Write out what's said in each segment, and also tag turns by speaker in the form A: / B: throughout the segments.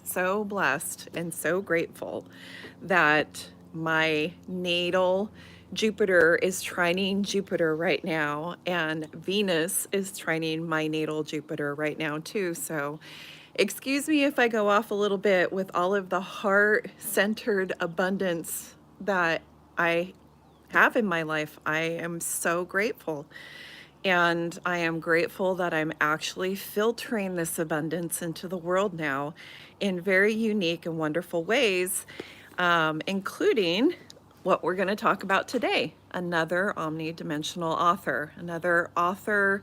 A: so blessed and so grateful that my natal Jupiter is trining Jupiter right now, and Venus is trining my natal Jupiter right now, too. So, excuse me if I go off a little bit with all of the heart centered abundance that I have in my life. I am so grateful. And I am grateful that I'm actually filtering this abundance into the world now in very unique and wonderful ways, including what we're going to talk about today, another omnidimensional author, another author,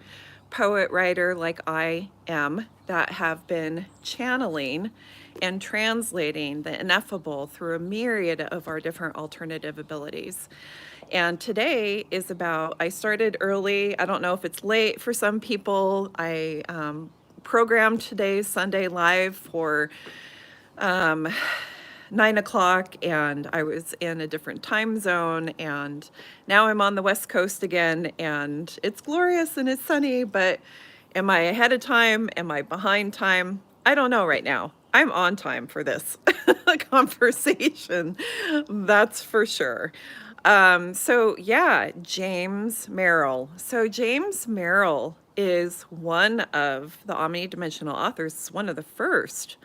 A: poet, writer like I am that have been channeling and translating the ineffable through a myriad of our different alternative abilities. And today is about, I started early. I don't know if it's late for some people. I programmed today's Sunday Live for 9 o'clock, and I was in a different time zone, and now I'm on the West Coast again, and it's glorious and it's sunny, but am I ahead of time? Am I behind time? I don't know right now. I'm on time for this conversation, that's for sure. So yeah, James Merrill. So James Merrill is one of the omnidimensional authors, one of the first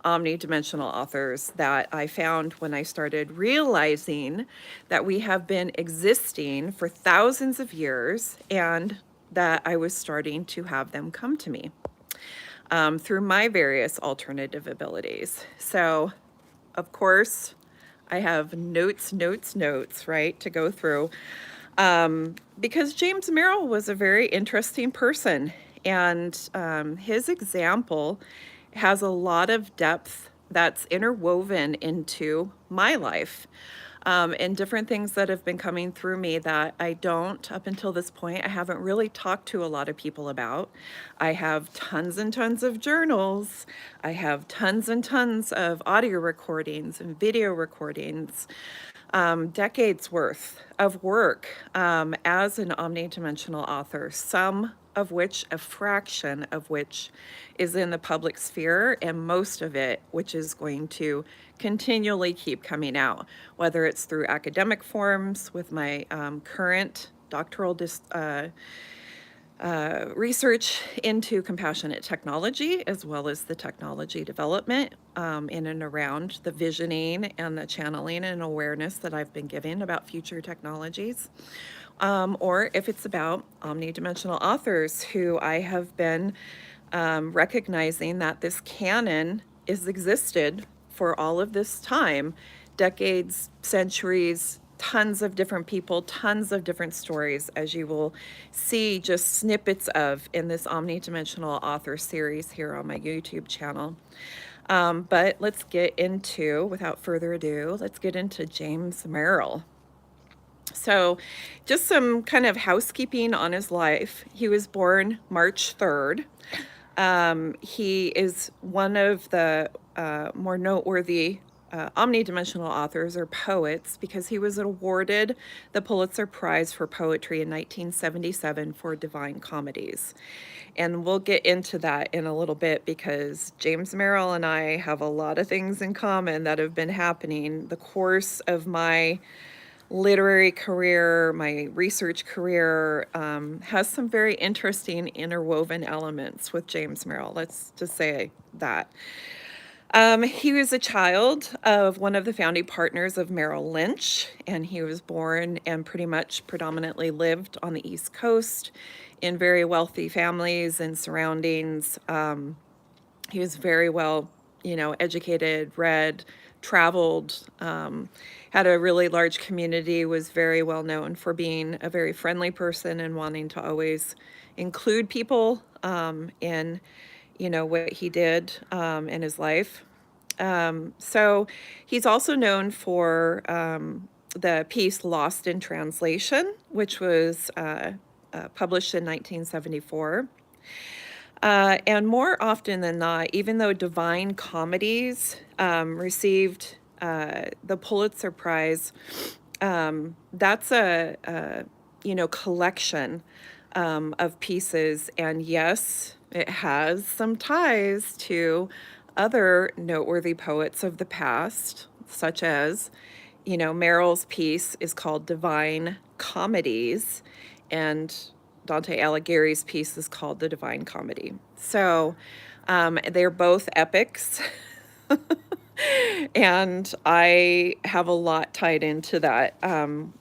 A: omnidimensional authors that I found when I started realizing that we have been existing for thousands of years and that I was starting to have them come to me through my various alternative abilities. So, of course, I have notes, right, to go through. Because James Merrill was a very interesting person, and his example has a lot of depth that's interwoven into my life. And different things that have been coming through me that I don't, up until this point, I haven't really talked to a lot of people about. I have tons and tons of journals. I have tons and tons of audio recordings and video recordings, decades worth of work as an omnidimensional author, some of which, a fraction of which, is in the public sphere, and most of it, which is going to continually keep coming out, whether it's through academic forms with my current doctoral research into compassionate technology, as well as the technology development in and around the visioning and the channeling and awareness that I've been given about future technologies. Or if it's about omnidimensional authors who I have been recognizing that this canon is existed for all of this time, decades, centuries, tons of different people, tons of different stories, as you will see just snippets of in this omnidimensional author series here on my YouTube channel. But let's get into, without further ado, let's get into James Merrill. So, just some kind of housekeeping on his life. He was born March 3rd. He is one of the more noteworthy omnidimensional authors or poets because he was awarded the Pulitzer Prize for Poetry in 1977 for Divine Comedies. And we'll get into that in a little bit because James Merrill and I have a lot of things in common that have been happening. The course of my literary career, my research career, has some very interesting interwoven elements with James Merrill. Let's just say that. He was a child of one of the founding partners of Merrill Lynch, and he was born and pretty much predominantly lived on the East Coast in very wealthy families and surroundings. He was very well, educated, read, traveled, had a really large community, was very well known for being a very friendly person and wanting to always include people in, what he did in his life. So he's also known for the piece Lost in Translation, which was published in 1974. And more often than not, even though Divine Comedies received the Pulitzer Prize, that's a collection of pieces. And yes, it has some ties to other noteworthy poets of the past, such as, Merrill's piece is called Divine Comedies, and Dante Alighieri's piece is called The Divine Comedy. So they're both epics. And I have a lot tied into that,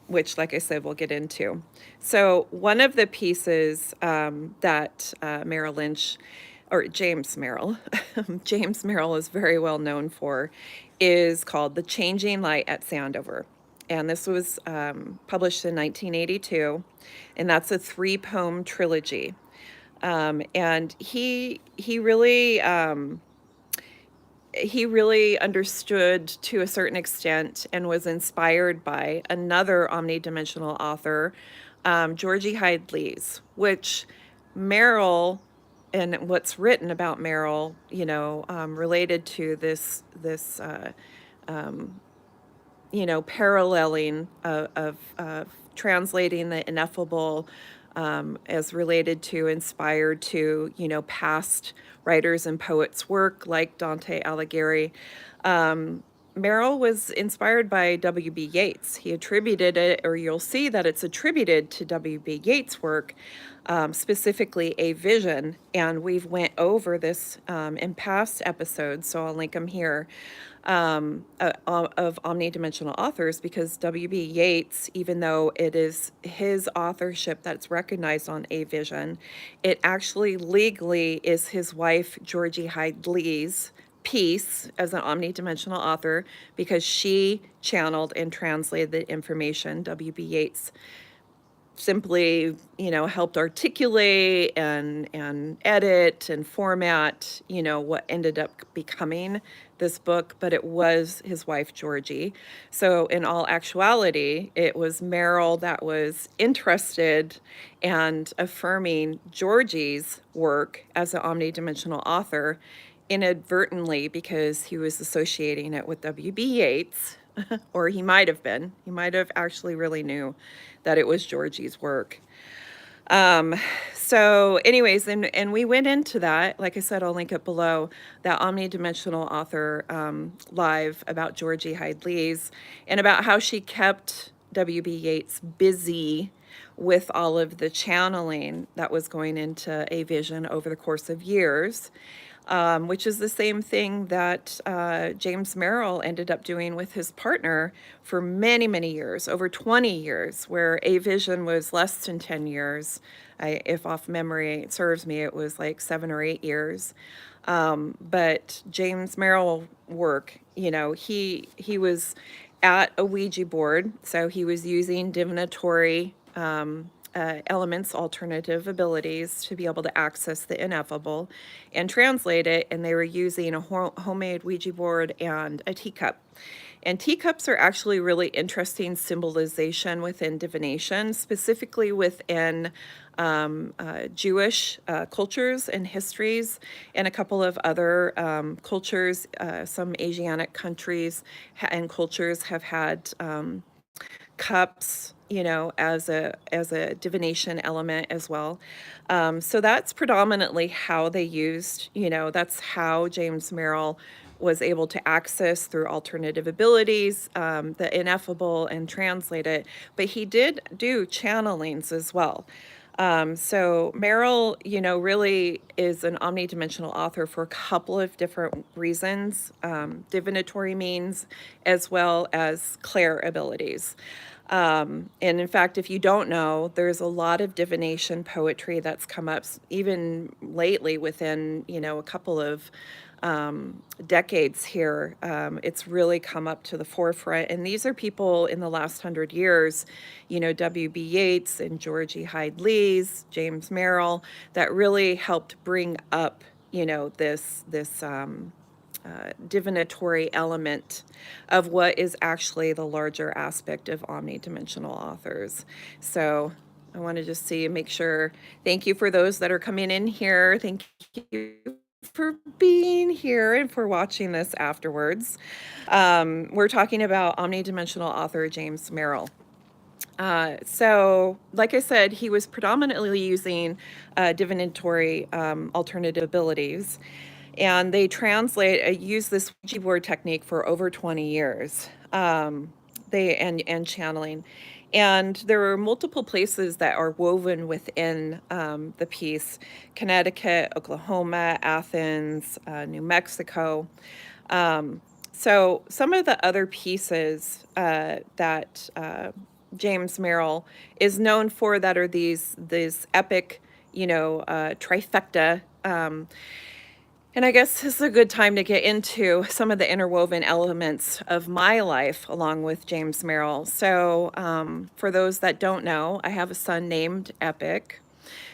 A: which, like I said, we'll get into. So, one of the pieces that Merrill Lynch, or James Merrill, James Merrill is very well known for, is called The Changing Light at Sandover. And this was published in 1982, and that's a 3-poem trilogy. And he really understood to a certain extent and was inspired by another omnidimensional author, Georgie Hyde Lees, which Merrill and what's written about Merrill, related to this paralleling of translating the ineffable as related to, inspired to, past writers and poets' work like Dante Alighieri. Merrill was inspired by W.B. Yeats. He attributed it, or you'll see that it's attributed to W.B. Yeats' work, specifically A Vision, and we've went over this in past episodes, so I'll link them here, of Omnidimensional Authors, because W.B. Yeats, even though it is his authorship that's recognized on A Vision, it actually legally is his wife, Georgie Hyde Lee's piece as an omnidimensional author, because she channeled and translated the information. W.B. Yeats simply, helped articulate and edit and format, what ended up becoming this book, but it was his wife, Georgie. So in all actuality, it was Merrill that was interested and affirming Georgie's work as an omnidimensional author inadvertently, because he was associating it with W.B. Yeats, or he might have been. He might have actually really knew that it was Georgie's work. Um, so anyways, and we went into that. Like I said, I'll link it below, that omnidimensional author live about Georgie Hyde Lees, and about how she kept W.B. Yeats busy with all of the channeling that was going into A Vision over the course of years, which is the same thing that James Merrill ended up doing with his partner for many, many years, over 20 years, where A Vision was less than 10 years. If off memory serves me, it was like 7 or 8 years. But James Merrill work, he was at a Ouija board, so he was using divinatory elements, alternative abilities, to be able to access the ineffable and translate it. And they were using a homemade Ouija board and a teacup. And teacups are actually really interesting symbolization within divination, specifically within Jewish cultures and histories, and a couple of other cultures. Some Asiatic countries and cultures have had cups, as a divination element as well. So that's predominantly how they used, that's how James Merrill was able to access through alternative abilities, the ineffable, and translate it. But he did do channelings as well. So Merrill, really is an omnidimensional author for a couple of different reasons, divinatory means, as well as clair abilities. And in fact, if you don't know, there's a lot of divination poetry that's come up even lately within, a couple of decades here. It's really come up to the forefront. And these are people in the last 100 years, W.B. Yeats and Georgie Hyde Lees, James Merrill, that really helped bring up, this divinatory element of what is actually the larger aspect of omnidimensional authors. So I want to just make sure. Thank you for those that are coming in here. Thank you for being here and for watching this afterwards. We're talking about omnidimensional author James Merrill. So, like I said, he was predominantly using divinatory alternative abilities. and they translate, use this Ouija board technique for over 20 years. And channeling. And there are multiple places that are woven within the piece: Connecticut, Oklahoma, Athens, New Mexico. So some of the other pieces that James Merrill is known for that are these epic, trifecta. And I guess this is a good time to get into some of the interwoven elements of my life along with James Merrill. So, for those that don't know, I have a son named Epic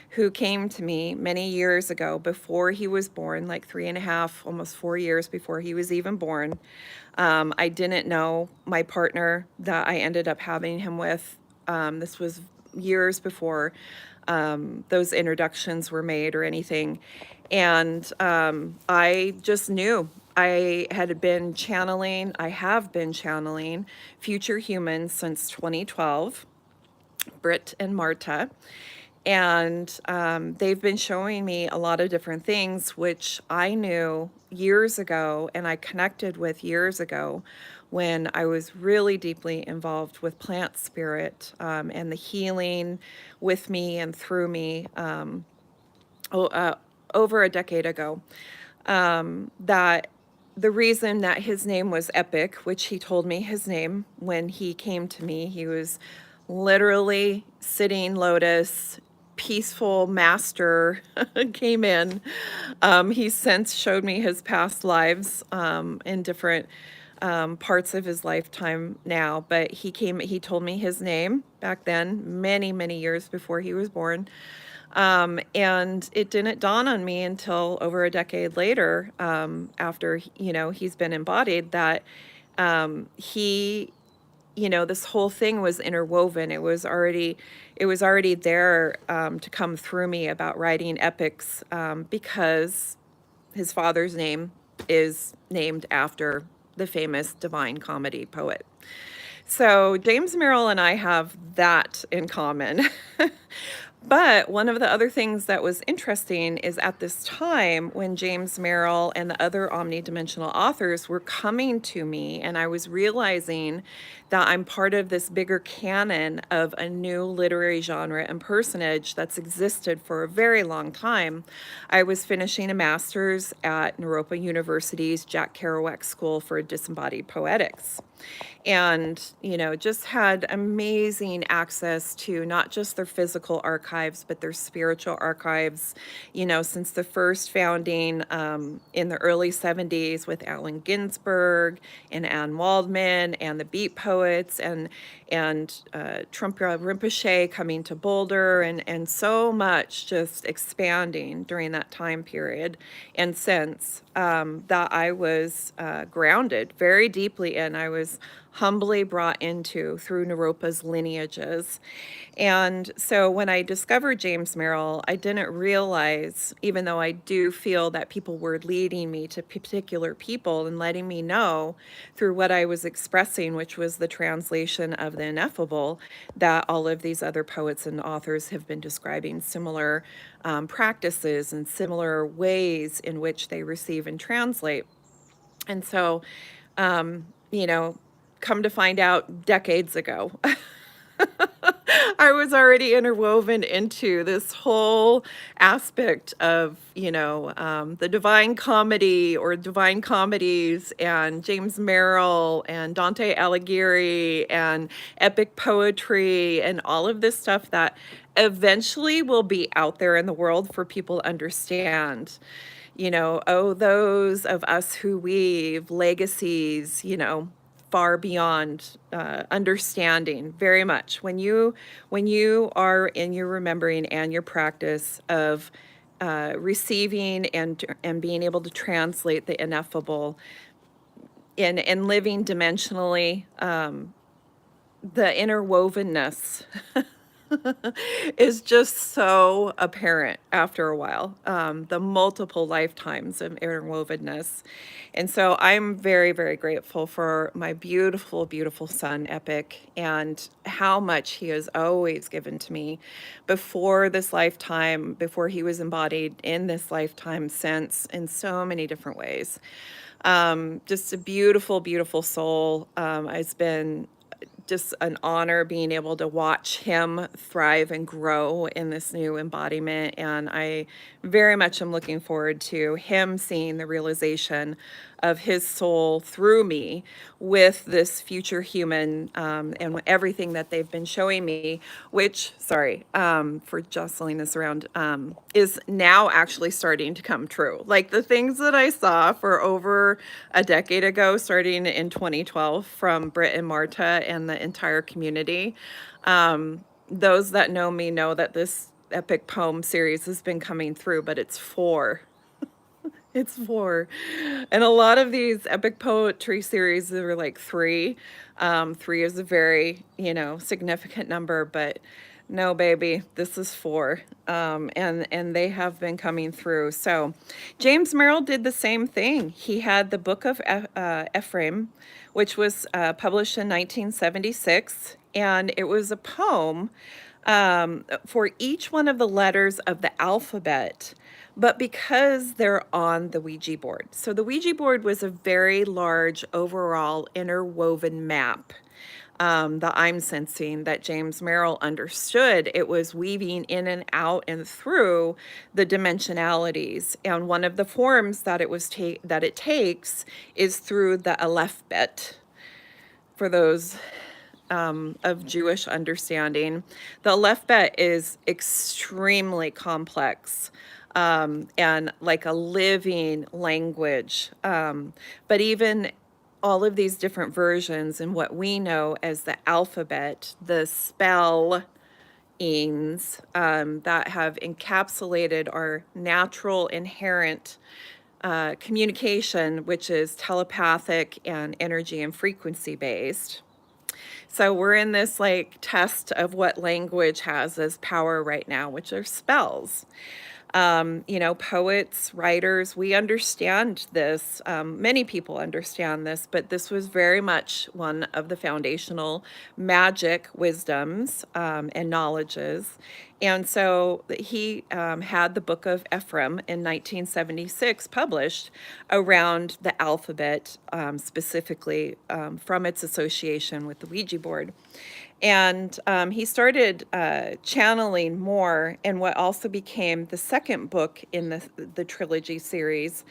A: who came to me many years ago before he was born, like 3.5, almost 4 years before he was even born. I didn't know my partner that I ended up having him with. This was years before those introductions were made or anything. And I just knew I have been channeling future humans since 2012, Britt and Marta. And they've been showing me a lot of different things, which I knew years ago and I connected with years ago when I was really deeply involved with plant spirit and the healing with me and through me over a decade ago. That the reason that his name was Epic, which he told me his name when he came to me, he was literally sitting lotus, peaceful master came in. He since showed me his past lives in different parts of his lifetime now, but he told me his name back then, many, many years before he was born. And it didn't dawn on me until over a decade later, after, he's been embodied, that he, this whole thing was interwoven. It was already there to come through me about writing epics because his father's name is named after the famous Divine Comedy poet. So James Merrill and I have that in common. But one of the other things that was interesting is at this time when James Merrill and the other omnidimensional authors were coming to me, and I was realizing that I'm part of this bigger canon of a new literary genre and personage that's existed for a very long time. I was finishing a master's at Naropa University's Jack Kerouac School for Disembodied Poetics. And, just had amazing access to not just their physical archives, but their spiritual archives, since the first founding in the early 70s with Allen Ginsberg and Anne Waldman and the Beat Poets and Trungpa Rinpoche coming to Boulder and so much just expanding during that time period and since that I was grounded very deeply in. I was humbly brought into through Naropa's lineages. And so when I discovered James Merrill, I didn't realize, even though I do feel that people were leading me to particular people and letting me know through what I was expressing, which was the translation of the ineffable, that all of these other poets and authors have been describing similar practices and similar ways in which they receive and translate. And so, come to find out decades ago, I was already interwoven into this whole aspect of, the Divine Comedy or Divine Comedies and James Merrill and Dante Alighieri and epic poetry and all of this stuff that eventually will be out there in the world for people to understand. Oh, those of us who weave legacies, far beyond understanding very much. When you are in your remembering and your practice of receiving and being able to translate the ineffable in living dimensionally, the interwovenness is just so apparent after a while, the multiple lifetimes of interwovenness. And so I'm very, very grateful for my beautiful, beautiful son, Epic, and how much he has always given to me before this lifetime, before he was embodied in this lifetime, since in so many different ways. Just a beautiful, beautiful soul. It's been just an honor being able to watch him thrive and grow in this new embodiment. And I very much am looking forward to him seeing the realization of his soul through me with this future human, and everything that they've been showing me, which, sorry, for jostling this around, is now actually starting to come true. Like the things that I saw for over a decade ago, starting in 2012 from Britt and Marta and the entire community. Those that know me know that this epic poem series has been coming through, but it's four. It's four. And a lot of these epic poetry series are like three. Three is a very, significant number, but no, baby, this is four. And they have been coming through. So James Merrill did the same thing. He had the Book of Ephraim, which was published in 1976, and it was a poem for each one of the letters of the alphabet, but because they're on the Ouija board. So the Ouija board was a very large overall interwoven map, that I'm sensing that James Merrill understood. It was weaving in and out and through the dimensionalities. And one of the forms that it takes is through the alphabet. For those of Jewish understanding, the alphabet is extremely complex, and like a living language. But even all of these different versions and what we know as the alphabet, the spellings, that have encapsulated our natural inherent communication, which is telepathic and energy and frequency based. So we're in this like test of what language has as power right now, which are spells. Poets, writers, we understand this. Many people understand this, but this was very much one of the foundational magic wisdoms, and knowledges. And so he had the Book of Ephraim in 1976 published around the alphabet, specifically from its association with the Ouija board. And he started channeling more in what also became the second book in the trilogy series,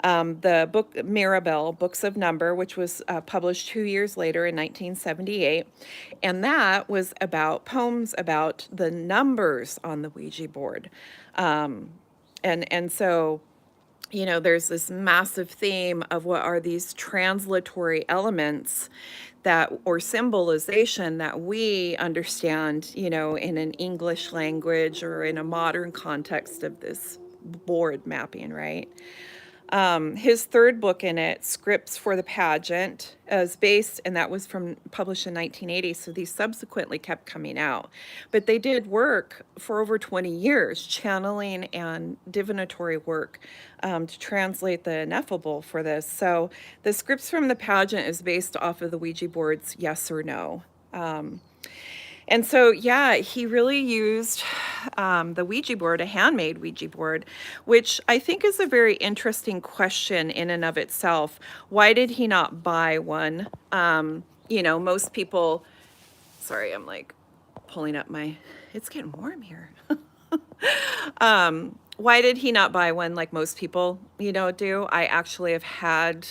A: the book Mirabelle, Books of Number, which was published 2 years later in 1978. And that was about poems about the numbers on the Ouija board. And so there's this massive theme of what are these translatory elements or symbolization that we understand, in an English language or in a modern context of this board mapping, right? His third book in it, Scripts for the Pageant, is based, and that was published in 1980. So these subsequently kept coming out, but they did work for over 20 years, channeling and divinatory work, to translate the ineffable for this. So the Scripts from the Pageant is based off of the Ouija board's yes or no. And so, yeah, he really used the Ouija board, a handmade Ouija board, which I think is a very interesting question in and of itself. Why did he not buy one? Most people, sorry, I'm like pulling up it's getting warm here. Why did he not buy one like most people, do? I actually have had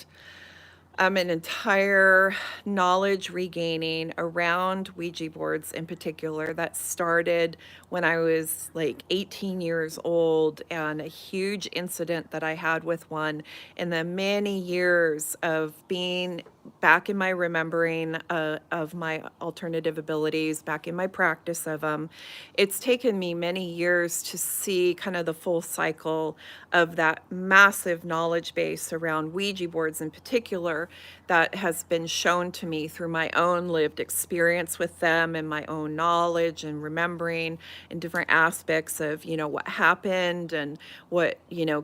A: an entire knowledge regaining around Ouija boards in particular that started when I was like 18 years old, and a huge incident that I had with one in the many years of being back in my remembering of my alternative abilities, back in my practice of them. It's taken me many years to see kind of the full cycle of that massive knowledge base around Ouija boards in particular that has been shown to me through my own lived experience with them and my own knowledge and remembering and different aspects of, what happened and what,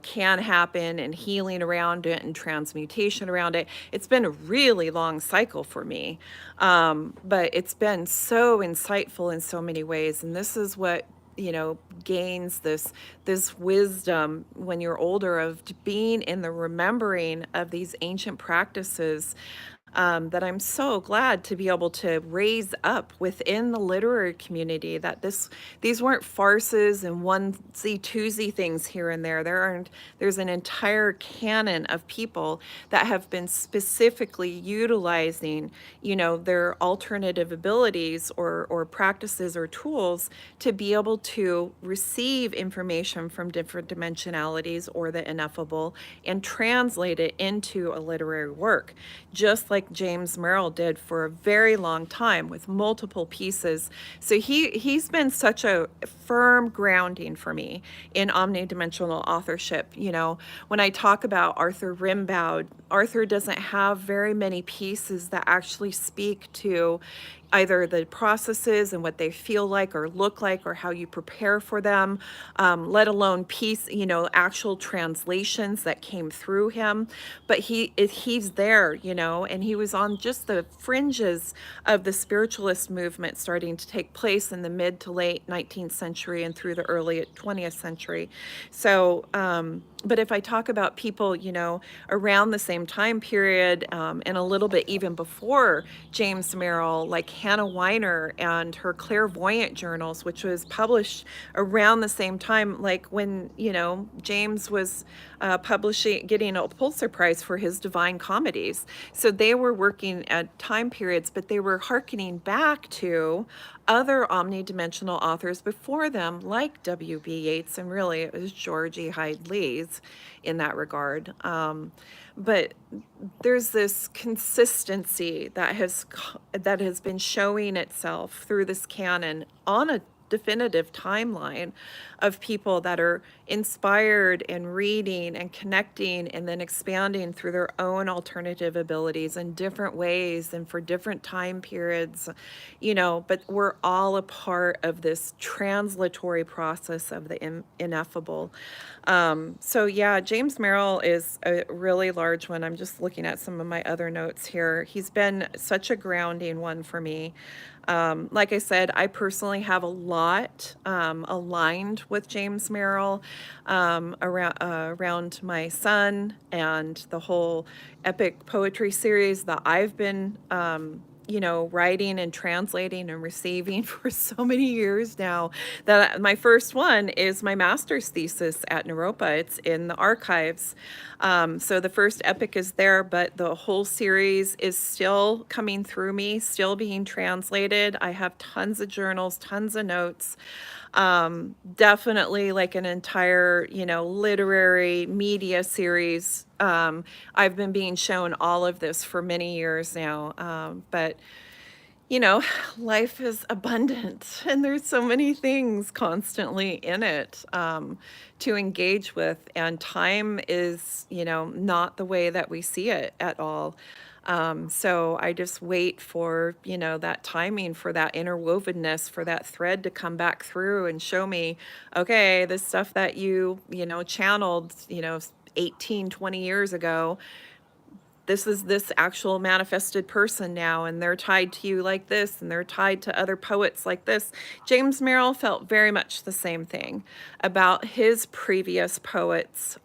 A: can happen and healing around it and transmutation around it. It's been a really long cycle for me. But it's been so insightful in so many ways. And this is what gains this wisdom when you're older of being in the remembering of these ancient practices, that I'm so glad to be able to raise up within the literary community, that these weren't farces and onesie twosie things here and there. There's an entire canon of people that have been specifically utilizing, their alternative abilities or practices or tools to be able to receive information from different dimensionalities or the ineffable and translate it into a literary work, just like James Merrill did for a very long time with multiple pieces. So he's been such a firm grounding for me in omnidimensional authorship. When I talk about Arthur Rimbaud, Arthur doesn't have very many pieces that actually speak to either the processes and what they feel like or look like or how you prepare for them, let alone actual translations that came through him. But he's there, and he was on just the fringes of the spiritualist movement starting to take place in the mid to late 19th century and through the early 20th century. So, but if I talk about people, around the same time period, and a little bit even before James Merrill, like Hannah Weiner and her clairvoyant journals, which was published around the same time, like when, James was getting a Pulitzer Prize for his Divine Comedies. So they were working at time periods, but they were hearkening back to other omnidimensional authors before them, like W.B. Yeats, and really it was George E. Hyde Lee's in that regard. But there's this consistency that has been showing itself through this canon on a definitive timeline of people that are inspired and reading and connecting and then expanding through their own alternative abilities in different ways and for different time periods, but we're all a part of this translatory process of the ineffable. So yeah, James Merrill is a really large one. I'm just looking at some of my other notes here. He's been such a grounding one for me. Like I said, I personally have a lot aligned with James Merrill, around my son and the whole epic poetry series that I've been writing and translating and receiving for so many years now. That my first one is my master's thesis at Naropa. It's in the archives. So the first epic is there, but the whole series is still coming through me, still being translated. I have tons of journals, tons of notes. Definitely like an entire, literary media series. I've been being shown all of this for many years now. But life is abundant and there's so many things constantly in it, to engage with. And time is, not the way that we see it at all. So I just wait for, that timing, for that interwovenness, for that thread to come back through and show me, okay, this stuff that channeled, 18, 20 years ago, this is this actual manifested person now, and they're tied to you like this, and they're tied to other poets like this. James Merrill felt very much the same thing about his previous poets,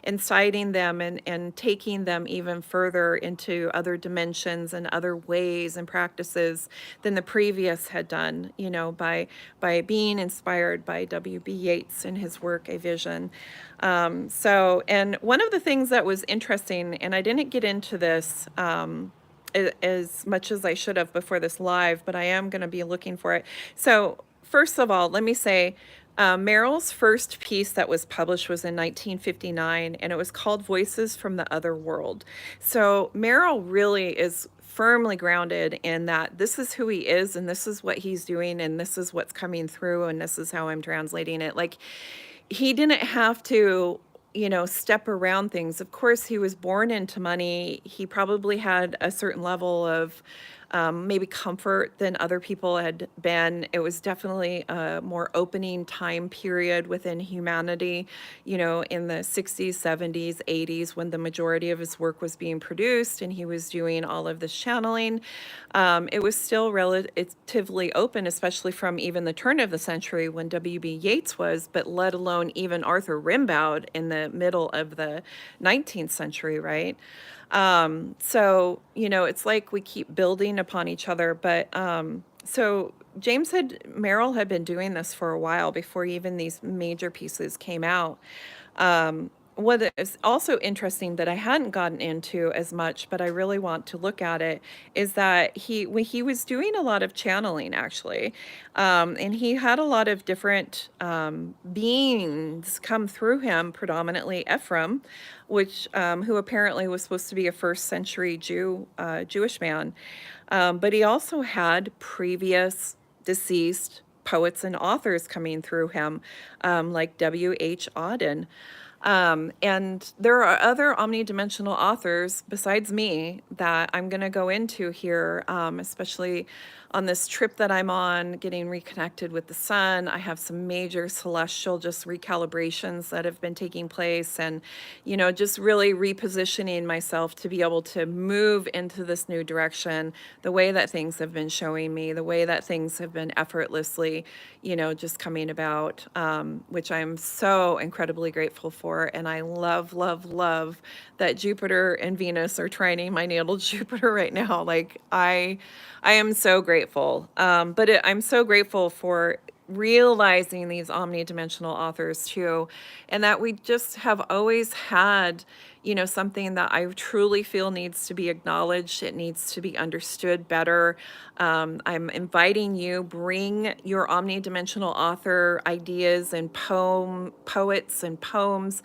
A: inciting them and taking them even further into other dimensions and other ways and practices than the previous had done, by being inspired by W.B. Yeats and his work, A Vision. And one of the things that was interesting, and I didn't get into this as much as I should have before this live, but I am going to be looking for it. So first of all, let me say, Merrill's first piece that was published was in 1959, and it was called Voices from the Other World. So Merrill really is firmly grounded in that this is who he is, and this is what he's doing, and this is what's coming through, and this is how I'm translating it. Like, he didn't have to, step around things. Of course, he was born into money. He probably had a certain level of maybe comfort than other people had been. It was definitely a more opening time period within humanity, in the 60s, 70s, 80s, when the majority of his work was being produced and he was doing all of this channeling. It was still relatively open, especially from even the turn of the century when W.B. Yeats was, but let alone even Arthur Rimbaud in the middle of the 19th century, right? So, it's like we keep building upon each other. But so Merrill had been doing this for a while before even these major pieces came out. What is also interesting that I hadn't gotten into as much, but I really want to look at it, is that when he was doing a lot of channeling actually, and he had a lot of different beings come through him, predominantly Ephraim, who apparently was supposed to be a first century Jewish man, but he also had previous deceased poets and authors coming through him, like W.H. Auden. And there are other omnidimensional authors besides me that I'm going to go into here, especially on this trip that I'm on, getting reconnected with the sun. I have some major celestial just recalibrations that have been taking place, and, just really repositioning myself to be able to move into this new direction, the way that things have been showing me, the way that things have been effortlessly, just coming about, which I'm so incredibly grateful for. And I love, love, love that Jupiter and Venus are trining my natal Jupiter right now. Like, I am so grateful. I'm so grateful for realizing these omnidimensional authors too, and that we just have always had, something that I truly feel needs to be acknowledged. It needs to be understood better. I'm inviting you, bring your omnidimensional author ideas and poets and poems.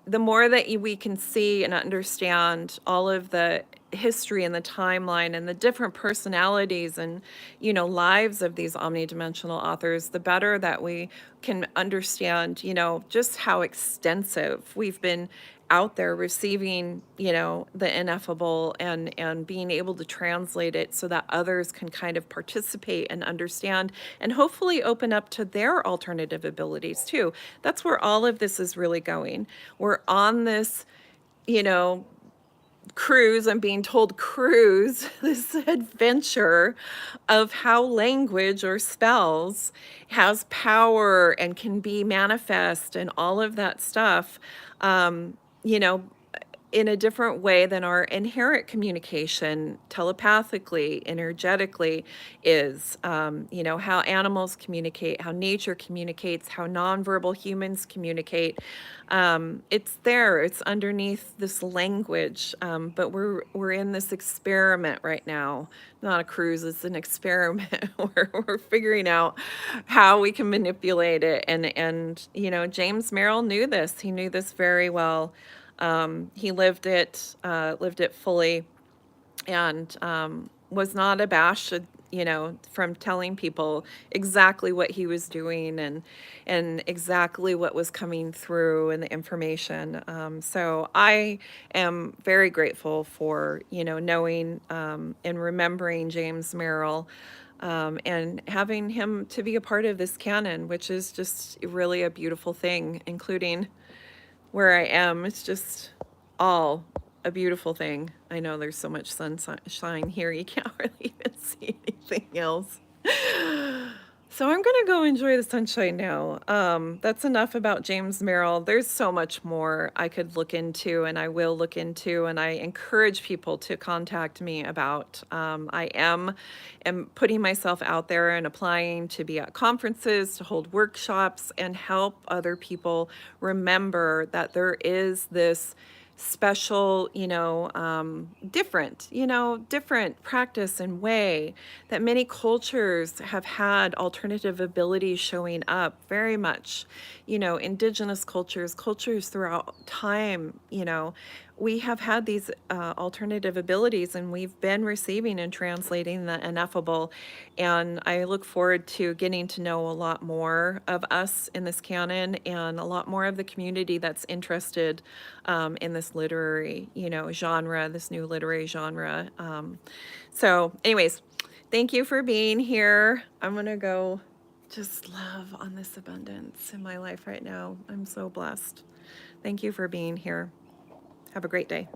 A: The more that we can see and understand all of the history and the timeline and the different personalities and, lives of these omnidimensional authors, the better that we can understand, just how extensive we've been out there receiving, the ineffable, and being able to translate it so that others can kind of participate and understand and hopefully open up to their alternative abilities too. That's where all of this is really going. We're on this, you know, cruise, I'm being told cruise, this adventure of how language or spells has power and can be manifest and all of that stuff. Um, you know, in a different way than our inherent communication telepathically, energetically is. How animals communicate, how nature communicates, how nonverbal humans communicate. It's there, it's underneath this language, but we're in this experiment right now. Not a cruise, it's an experiment where we're figuring out how we can manipulate it. And James Merrill knew this. He knew this very well. He lived it fully, and was not abashed, from telling people exactly what he was doing, and exactly what was coming through and the information. So I am very grateful for, knowing and remembering James Merrill. And having him to be a part of this canon, which is just really a beautiful thing, including where I am. It's just all a beautiful thing. I know there's so much sunshine here, you can't really even see anything else. So I'm going to go enjoy the sunshine now. That's enough about James Merrill. There's so much more I could look into, and I will look into, and I encourage people to contact me about. I am putting myself out there and applying to be at conferences, to hold workshops, and help other people remember that there is this special, different, different practice and way that many cultures have had alternative abilities showing up very much, indigenous cultures, cultures throughout time, we have had these alternative abilities and we've been receiving and translating the ineffable. And I look forward to getting to know a lot more of us in this canon and a lot more of the community that's interested in this literary, genre, this new literary genre. So, anyways, thank you for being here. I'm going to go just love on this abundance in my life right now. I'm so blessed. Thank you for being here. Have a great day.